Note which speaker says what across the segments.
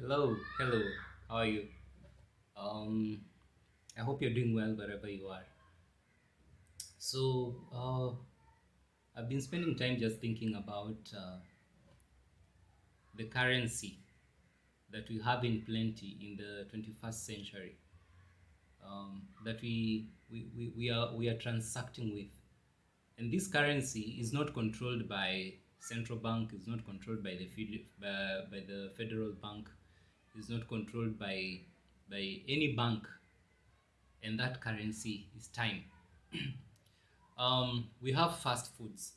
Speaker 1: Hello. How are you? Um, I hope you're doing well wherever you are. I've been spending time just thinking about the currency that we have in plenty in the 21st century, that we are transacting with. And this currency is not controlled by central bank, is not controlled by by the federal bank, is not controlled by any bank, and that currency is time. We have fast foods,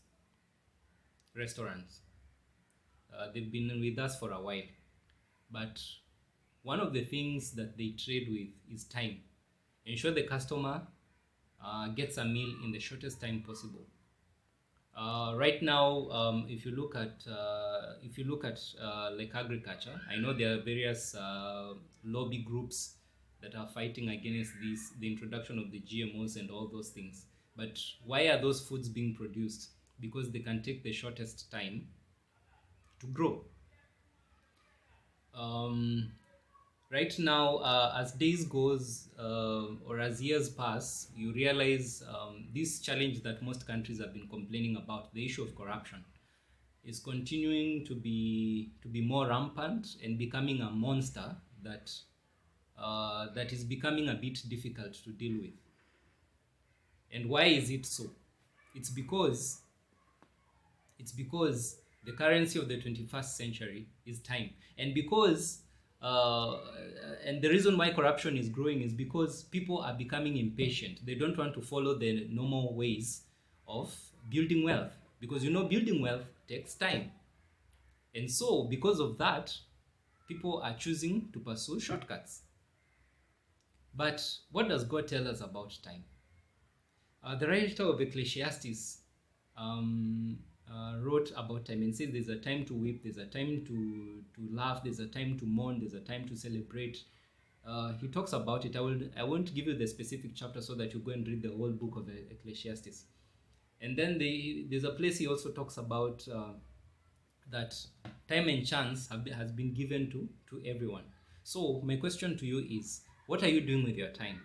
Speaker 1: restaurants. They've been with us for a while, but one of the things that they trade with is time. Ensure the customer gets a meal in the shortest time possible. Right now, if you look at like agriculture, I know there are various lobby groups that are fighting against the introduction of the GMOs and all those things. But why are those foods being produced? Because they can take the shortest time to grow. Um, right now, as days goes or as years pass, you realize this challenge that most countries have been complaining about, the issue of corruption, is continuing to be more rampant and becoming a monster that is becoming a bit difficult to deal with. And why is it so? It's because it's because the currency of the 21st century is time. And because uh, and the reason why corruption is growing is because people are becoming impatient. They don't want to follow the normal ways of building wealth, because building wealth takes time. And so, because of that, people are choosing to pursue shortcuts. But what does God tell us about time? The writer of Ecclesiastes wrote about time and says there's a time to weep, there's a time to laugh, there's a time to mourn, there's a time to celebrate. He talks about it. I won't give you the specific chapter so that you go and read the whole book of Ecclesiastes. And then there's a place he also talks about that time and chance has been given to everyone. So my question to you is, what are you doing with your time?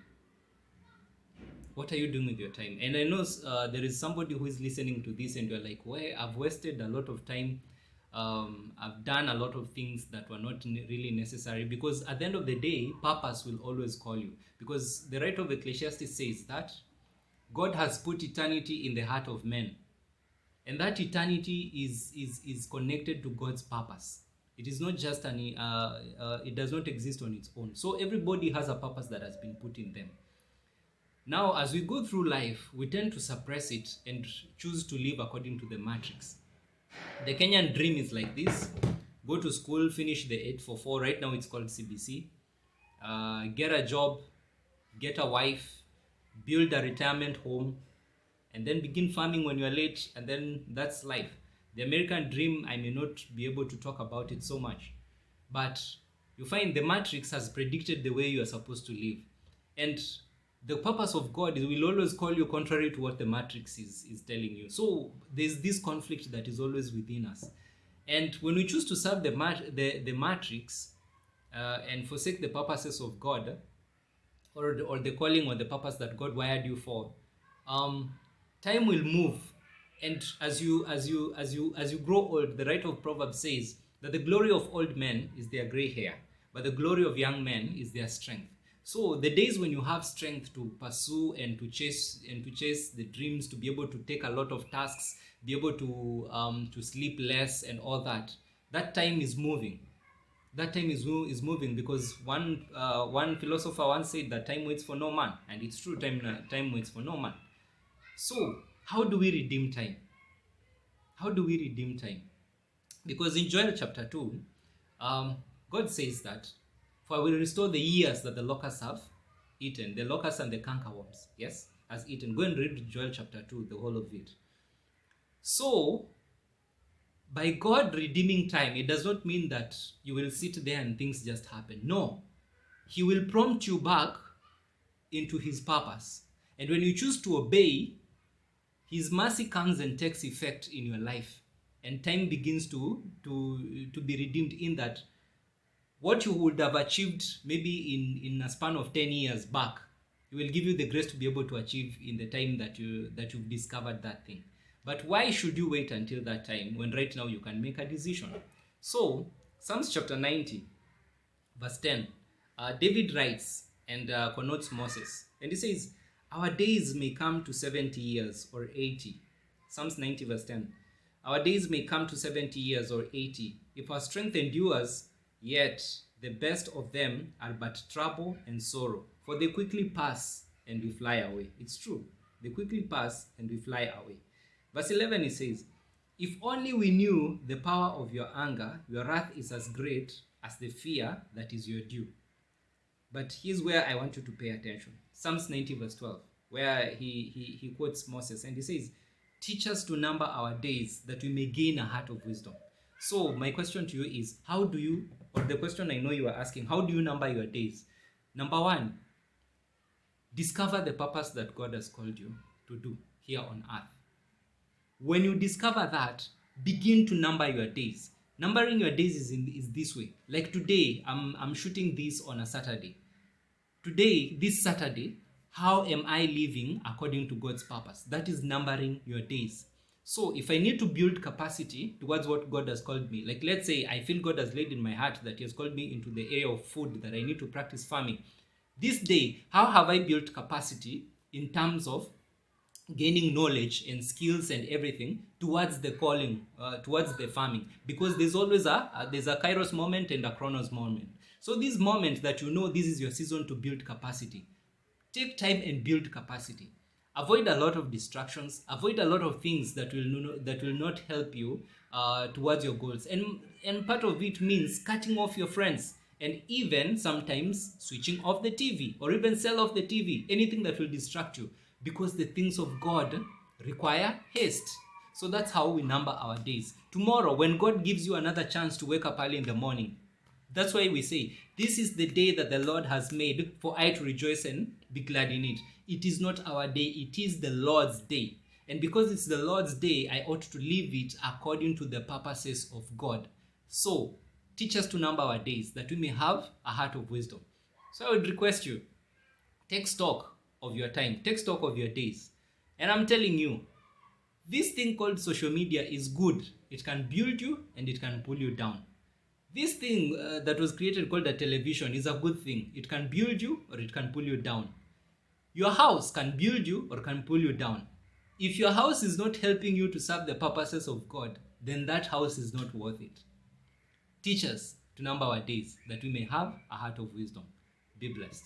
Speaker 1: What are you doing with your time? And I know there is somebody who is listening to this and you're like, well, I've wasted a lot of time. I've done a lot of things that were not really necessary, because at the end of the day, purpose will always call you, because the writer of Ecclesiastes says that God has put eternity in the heart of men, and that eternity is connected to God's purpose. It is not just it does not exist on its own. So everybody has a purpose that has been put in them. Now, as we go through life, we tend to suppress it and choose to live according to the matrix. The Kenyan dream is like this: go to school, finish the 844. Right now it's called CBC. Get a job, get a wife, build a retirement home, and then begin farming when you're late, and then that's life. The American dream, I may not be able to talk about it so much, but you find the matrix has predicted the way you are supposed to live. And the purpose of God is will always call you contrary to what the matrix is telling you. So there's this conflict that is always within us. And when we choose to serve the matrix and forsake the purposes of God, or the calling or the purpose that God wired you for, um, time will move. And as you grow old, the writer of Proverbs says that the glory of old men is their gray hair, but the glory of young men is their strength. So the days when you have strength to pursue and to chase the dreams, to be able to take a lot of tasks, be able to sleep less and all that, that time is moving. That time is moving, because one philosopher once said that time waits for no man, and it's true. Time waits for no man. So how do we redeem time? How do we redeem time? Because in Joel chapter 2, um, God says that, for I will restore the years that the locusts have eaten, the locusts and the cankerworms, yes, has eaten. Go and read Joel chapter 2, the whole of it. So by God redeeming time, it does not mean that you will sit there and things just happen. No, He will prompt you back into His purpose. And when you choose to obey, His mercy comes and takes effect in your life. And time begins to be redeemed, in that what you would have achieved maybe in a span of 10 years back, he will give you the grace to be able to achieve in the time that you've discovered that thing. But why should you wait until that time when right now you can make a decision? So Psalms chapter 90 verse 10, David writes and connotes Moses, and he says, our days may come to 70 years or 80. Psalms 90 verse 10, our days may come to 70 years or 80. If our strength endures, yet the best of them are but trouble and sorrow, for they quickly pass and we fly away. It's true. They quickly pass and we fly away. Verse 11, it says, if only we knew the power of your anger, your wrath is as great as the fear that is your due. But here's where I want you to pay attention. Psalms 90 verse 12, where he quotes Moses, and he says, teach us to number our days that we may gain a heart of wisdom. So my question to you is, how do you, or the question I know you are asking, how do you number your days? Number one, discover the purpose that God has called you to do here on earth. When you discover that, begin to number your days. Numbering your days is this way. Like today, I'm shooting this on a Saturday. Today, this Saturday, how am I living according to God's purpose? That is numbering your days. So if I need to build capacity towards what God has called me, like let's say I feel God has laid in my heart that he has called me into the area of food, that I need to practice farming. This day, how have I built capacity in terms of gaining knowledge and skills and everything towards the calling, towards the farming? Because there's always there's a Kairos moment and a Chronos moment. So these moments that you know this is your season to build capacity, take time and build capacity. Avoid a lot of distractions. Avoid a lot of things that will not help you towards your goals. And part of it means cutting off your friends, and even sometimes switching off the TV, or even sell off the TV. Anything that will distract you, because the things of God require haste. So that's how we number our days. Tomorrow, when God gives you another chance to wake up early in the morning, that's why we say, this is the day that the Lord has made, for I to rejoice and be glad in it. It is not our day, it is the Lord's day. And because it's the Lord's day, I ought to live it according to the purposes of God. So, teach us to number our days, that we may have a heart of wisdom. So I would request you, take stock of your time, take stock of your days. And I'm telling you, this thing called social media is good. It can build you and it can pull you down. This thing that was created called a television is a good thing. It can build you or it can pull you down. Your house can build you or can pull you down. If your house is not helping you to serve the purposes of God, then that house is not worth it. Teach us to number our days, that we may have a heart of wisdom. Be blessed.